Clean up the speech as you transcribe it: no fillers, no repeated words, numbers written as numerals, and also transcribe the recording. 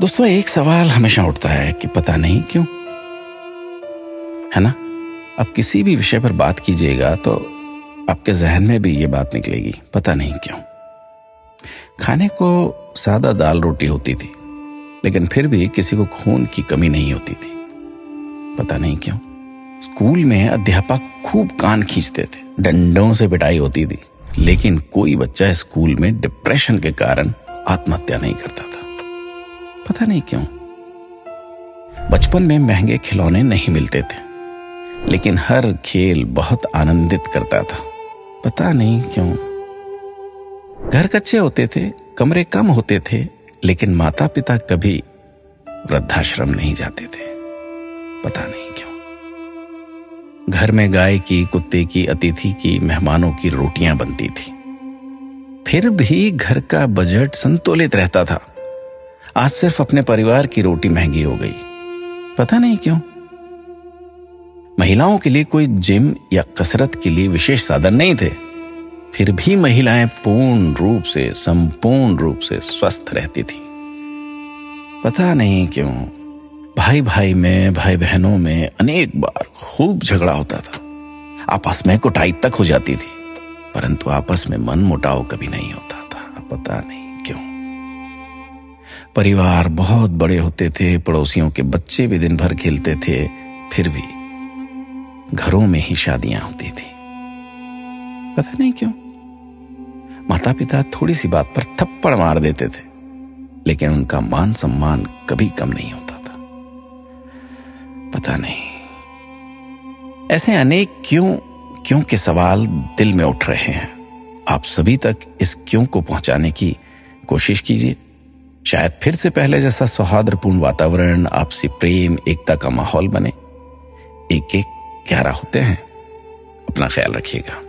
दोस्तों, एक सवाल हमेशा उठता है कि पता नहीं क्यों, है ना। अब किसी भी विषय पर बात कीजिएगा तो आपके जहन में भी ये बात निकलेगी, पता नहीं क्यों। खाने को सादा दाल रोटी होती थी, लेकिन फिर भी किसी को खून की कमी नहीं होती थी, पता नहीं क्यों। स्कूल में अध्यापक खूब कान खींचते थे, डंडों से पिटाई होती थी, लेकिन कोई बच्चा स्कूल में डिप्रेशन के कारण आत्महत्या नहीं करता था, पता नहीं क्यों। बचपन में महंगे खिलौने नहीं मिलते थे, लेकिन हर खेल बहुत आनंदित करता था, पता नहीं क्यों। घर कच्चे होते थे, कमरे कम होते थे, लेकिन माता पिता कभी वृद्धाश्रम नहीं जाते थे, पता नहीं क्यों। घर में गाय की, कुत्ते की, अतिथि की, मेहमानों की रोटियां बनती थी, फिर भी घर का बजट संतुलित रहता था। आज सिर्फ अपने परिवार की रोटी महंगी हो गई, पता नहीं क्यों। महिलाओं के लिए कोई जिम या कसरत के लिए विशेष साधन नहीं थे, फिर भी महिलाएं पूर्ण रूप से, संपूर्ण रूप से स्वस्थ रहती थी, पता नहीं क्यों। भाई भाई में, भाई बहनों में अनेक बार खूब झगड़ा होता था, आपस में कुटाई तक हो जाती थी, परंतु आपस में मन मुटाव कभी नहीं होता था, पता नहीं क्यों। परिवार बहुत बड़े होते थे, पड़ोसियों के बच्चे भी दिन भर खेलते थे, फिर भी घरों में ही शादियां होती थी, पता नहीं क्यों। माता पिता थोड़ी सी बात पर थप्पड़ मार देते थे, लेकिन उनका मान सम्मान कभी कम नहीं होता था, पता नहीं। ऐसे अनेक क्यों के सवाल दिल में उठ रहे हैं। आप सभी तक इस क्यों को पहुंचाने की कोशिश कीजिए। शायद फिर से पहले जैसा सौहार्दपूर्ण वातावरण, आपसी प्रेम, एकता का माहौल बने। एक एक 11 होते हैं। अपना ख्याल रखिएगा।